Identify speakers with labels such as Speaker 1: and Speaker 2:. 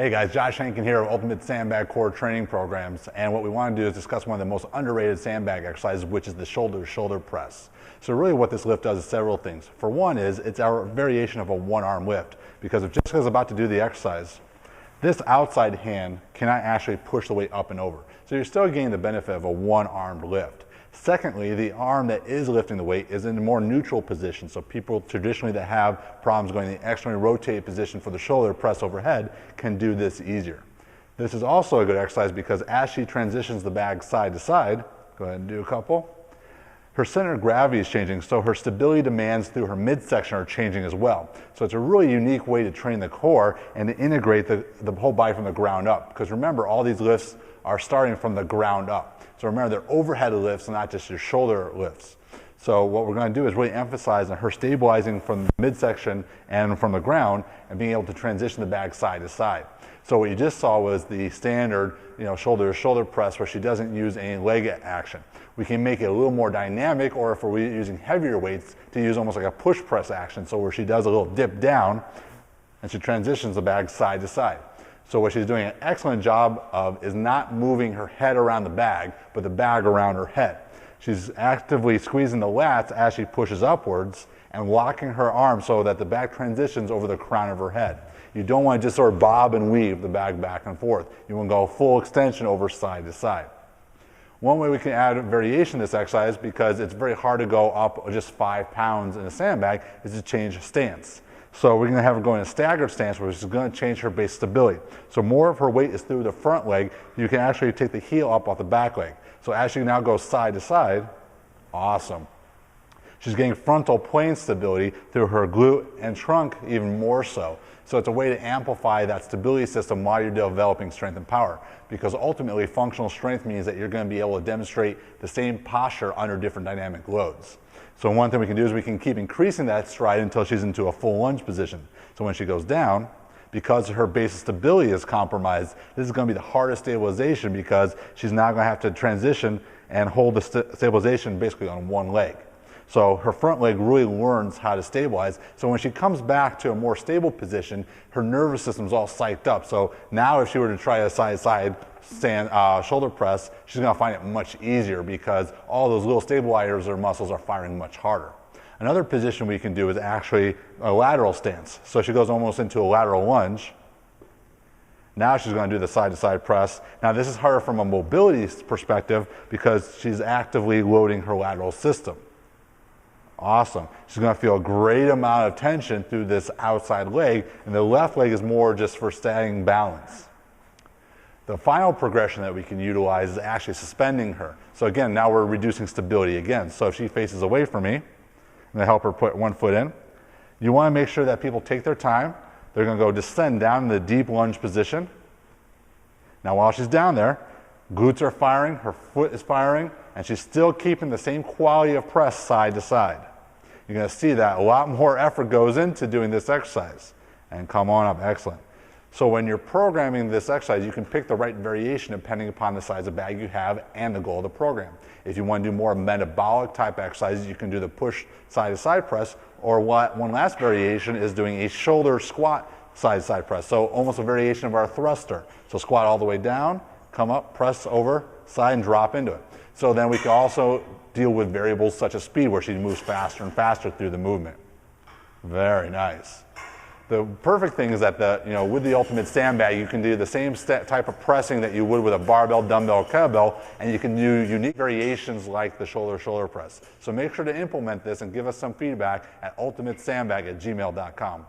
Speaker 1: Hey guys, Josh Hankin here of Ultimate Sandbag Core Training Programs, and what we want to do is discuss one of the most underrated sandbag exercises, which is the shoulder press. So really what this lift does is several things. For one is, it's our variation of a one-arm lift, because if Jessica's about to do the exercise, this outside hand cannot actually push the weight up and over. So you're still getting the benefit of a one-armed lift. Secondly, the arm that is lifting the weight is in a more neutral position. So people traditionally that have problems going in the externally rotated position for the shoulder press overhead can do this easier. This is also a good exercise because as she transitions the bag side to side, go ahead and do a couple, her center of gravity is changing, so her stability demands through her midsection are changing as well. So it's a really unique way to train the core and to integrate the whole body from the ground up. Because remember, all these lifts are starting from the ground up. So remember, they're overhead lifts, not just your shoulder lifts. So what we're going to do is really emphasize on her stabilizing from the midsection and from the ground and being able to transition the bag side to side. So what you just saw was the standard, shoulder to shoulder press where she doesn't use any leg action. We can make it a little more dynamic, or if we're using heavier weights, to use almost like a push press action. So where she does a little dip down and she transitions the bag side to side. So what she's doing an excellent job of is not moving her head around the bag, but the bag around her head. She's actively squeezing the lats as she pushes upwards and locking her arm so that the bag transitions over the crown of her head. You don't want to just sort of bob and weave the bag back and forth. You want to go full extension over side to side. One way we can add variation to this exercise, because it's very hard to go up just 5 pounds in a sandbag, is to change stance. So we're going to have her go in a staggered stance, which is going to change her base stability. So more of her weight is through the front leg. You can actually take the heel up off the back leg. So as she now goes side to side, awesome. She's getting frontal plane stability through her glute and trunk even more so. So it's a way to amplify that stability system while you're developing strength and power. Because ultimately, functional strength means that you're going to be able to demonstrate the same posture under different dynamic loads. So one thing we can do is we can keep increasing that stride until she's into a full lunge position. So when she goes down, because her base of stability is compromised, this is going to be the hardest stabilization because she's now going to have to transition and hold the stabilization basically on one leg. So her front leg really learns how to stabilize. So when she comes back to a more stable position, her nervous system's all psyched up. So now if she were to try a side-to-side shoulder press, she's going to find it much easier because all those little stabilizers or muscles are firing much harder. Another position we can do is actually a lateral stance. So she goes almost into a lateral lunge. Now she's going to do the side-to-side press. Now this is harder from a mobility perspective because she's actively loading her lateral system. Awesome. She's going to feel a great amount of tension through this outside leg, and the left leg is more just for staying balance. The final progression that we can utilize is actually suspending her. So again, now we're reducing stability again. So if she faces away from me, I'm going to help her put one foot in. You want to make sure that people take their time. They're going to go descend down in the deep lunge position. Now while she's down there, glutes are firing, her foot is firing, and she's still keeping the same quality of press side to side. You're going to see that a lot more effort goes into doing this exercise. And come on up, excellent. So when you're programming this exercise, you can pick the right variation depending upon the size of bag you have and the goal of the program. If you want to do more metabolic type exercises, you can do the push side to side press, or one last variation is doing a shoulder squat side to side press. So almost a variation of our thruster. So squat all the way down, come up, press over, side, and drop into it. So then we can also deal with variables such as speed, where she moves faster and faster through the movement. Very nice. The perfect thing is that with the Ultimate Sandbag, you can do the same type of pressing that you would with a barbell, dumbbell, kettlebell, and you can do unique variations like the shoulder press. So make sure to implement this and give us some feedback at ultimatesandbag@gmail.com.